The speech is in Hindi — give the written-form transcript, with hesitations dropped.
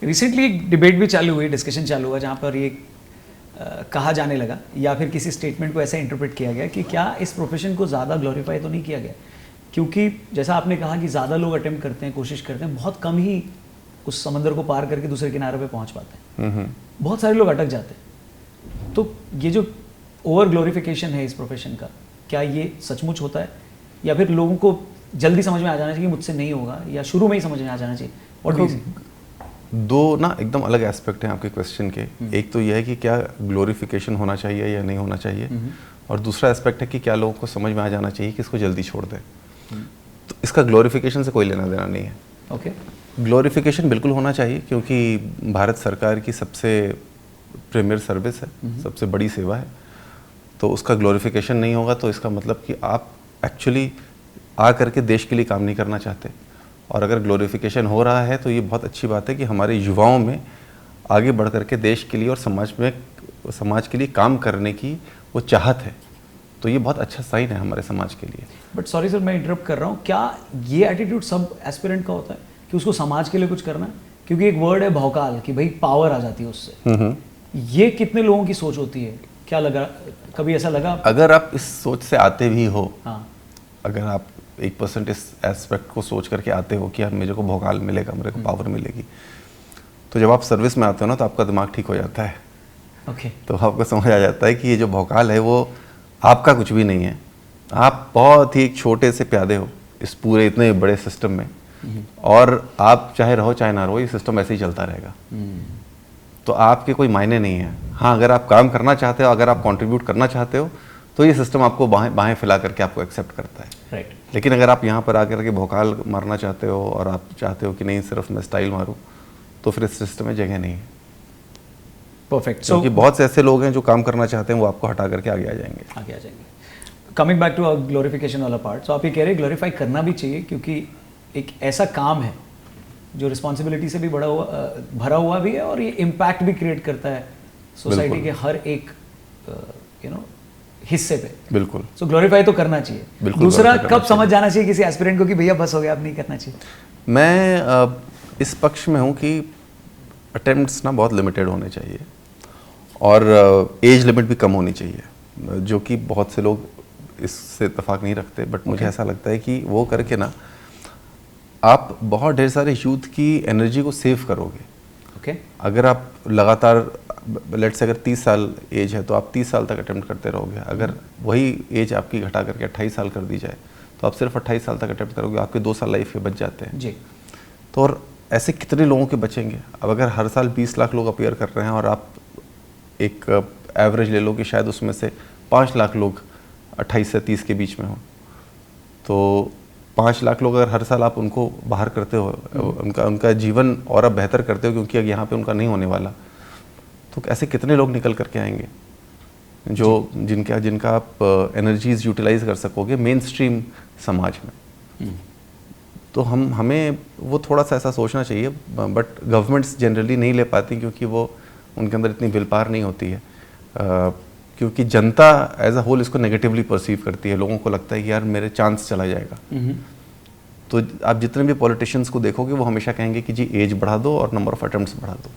रिसेंटली एक डिबेट भी चालू हुई, डिस्कशन चालू हुआ, जहाँ पर ये कहा जाने लगा या फिर किसी स्टेटमेंट को ऐसा इंटरप्रेट किया गया कि क्या इस प्रोफेशन को ज़्यादा ग्लोरीफाई तो नहीं किया गया, क्योंकि जैसा आपने कहा कि ज़्यादा लोग अटेम्प्ट करते हैं, कोशिश करते हैं, बहुत कम ही उस समंदर को पार करके दूसरे किनारे पे पहुंच पाते हैं, बहुत सारे लोग अटक जाते हैं। तो ये जो ओवर ग्लोरिफिकेशन है इस प्रोफेशन का, क्या ये सचमुच होता है या फिर लोगों को जल्दी समझ में आ जाना चाहिए मुझसे नहीं होगा, या शुरू में ही समझ में आ जाना चाहिए? और दो ना एकदम अलग एस्पेक्ट हैं आपके क्वेश्चन के। एक तो यह है कि क्या ग्लोरिफिकेशन होना चाहिए या नहीं होना चाहिए, और दूसरा एस्पेक्ट है कि क्या लोगों को समझ में आ जाना चाहिए कि इसको जल्दी छोड़ दें। तो इसका ग्लोरिफिकेशन से कोई लेना देना नहीं है। ओके, ग्लोरिफिकेशन बिल्कुल होना चाहिए, क्योंकि भारत सरकार की सबसे प्रीमियर सर्विस है, सबसे बड़ी सेवा है। तो उसका ग्लोरिफिकेशन नहीं होगा तो इसका मतलब कि आप एक्चुअली आ करके देश के लिए काम नहीं करना चाहते। और अगर ग्लोरिफिकेशन हो रहा है तो ये बहुत अच्छी बात है कि हमारे युवाओं में आगे बढ़ करके देश के लिए और समाज के लिए काम करने की वो चाहत है। तो ये बहुत अच्छा साइन है हमारे समाज के लिए। बट सॉरी सर, मैं इंटरप्ट कर रहा हूँ, क्या ये एटीट्यूड सब एस्पिरेंट का होता है कि उसको समाज के लिए कुछ करना है? क्योंकि एक वर्ड है भौकाल, कि भाई पावर आ जाती है उससे। ये कितने लोगों की सोच होती है? क्या लगा, कभी ऐसा लगा? अगर आप इस सोच से आते भी हो, हाँ, अगर आप 1% इस एस्पेक्ट को सोच करके आते हो कि यार मेरे को भौकाल मिलेगा, मेरे को पावर मिलेगी, तो जब आप सर्विस में आते हो ना तो आपका दिमाग ठीक हो जाता है। ओके, तो आपको समझ आ जाता है कि ये जो भौकाल है वो आपका कुछ भी नहीं है। आप बहुत ही एक छोटे से प्यादे हो इस पूरे इतने बड़े सिस्टम में, और आप चाहे रहो चाहे ना रहो, ये सिस्टम ऐसे ही चलता रहेगा। तो आपके कोई मायने नहीं है। हाँ, अगर आप काम करना चाहते हो, अगर आप कंट्रीब्यूट करना चाहते हो, तो ये सिस्टम आपको बाहें फैला करके आपको एक्सेप्ट करता है। राइट। लेकिन अगर आप यहाँ पर आकर के भौकाल मारना चाहते हो और आप चाहते हो कि नहीं सिर्फ मैं स्टाइल मारूं, तो फिर इस सिस्टम में जगह नहीं है। परफेक्ट। क्योंकि बहुत से ऐसे लोग हैं जो काम करना चाहते हैं, वो आपको हटा करके आगे आ जाएंगे। कमिंग बैक टू ग्लोरिफिकेशन वाला पार्ट, तो आप ये कह रहे हैं ग्लोरीफाई करना भी चाहिए, क्योंकि एक ऐसा काम है जो रिस्पॉन्सिबिलिटी से भी भरा हुआ भी है, और ये इम्पैक्ट भी क्रिएट करता है सोसाइटी के हर एक हिस्से पे। बिल्कुल। सो ग्लोरीफाई तो करना चाहिए। दूसरा, कब समझ जाना चाहिए किसी एस्पिरेंट को कि भैया बस हो गया, अब नहीं करना चाहिए? मैं इस पक्ष में हूँ कि अटेम्प्ट्स ना बहुत लिमिटेड होने चाहिए, और एज लिमिट भी कम होनी चाहिए, जो कि बहुत से लोग इससे इत्तेफाक नहीं रखते। बट मुझे ऐसा लगता है कि वो करके ना आप बहुत ढेर सारे यूथ की एनर्जी को सेव करोगे। ओके, अगर आप लगातार, लेट से अगर 30 साल एज है तो आप 30 साल तक अटेम्प्ट करते रहोगे। अगर वही एज आपकी घटा करके 28 साल कर दी जाए तो आप सिर्फ 28 साल तक अटेम्प्ट करोगे, आपके 2 साल लाइफ के बच जाते हैं जी। तो और ऐसे कितने लोगों के बचेंगे? अब अगर हर साल 20 लाख लोग अपीयर कर रहे हैं और आप एक एवरेज ले लो कि शायद उसमें से 5 लाख लोग 28 से 30 के बीच में हो, तो 5 लाख लोग अगर हर साल आप उनको बाहर करते हो, उनका जीवन और अब बेहतर करते हो, क्योंकि अब यहाँ पे उनका नहीं होने वाला, तो ऐसे कितने लोग निकल करके आएंगे जो जिनका आप एनर्जीज यूटिलाइज कर सकोगे मेन स्ट्रीम समाज में। तो हमें वो थोड़ा सा ऐसा सोचना चाहिए। बट गवर्नमेंट्स जनरली नहीं ले पाती, क्योंकि वो उनके अंदर इतनी विल पावर नहीं होती है, क्योंकि जनता एज अ होल इसको नेगेटिवली परसीव करती है। लोगों को लगता है कि यार मेरे चांस चला जाएगा। तो आप जितने भी पॉलिटिशियंस को देखोगे वो हमेशा कहेंगे कि जी एज बढ़ा दो और नंबर ऑफ अटेम्प्ट्स बढ़ा दो।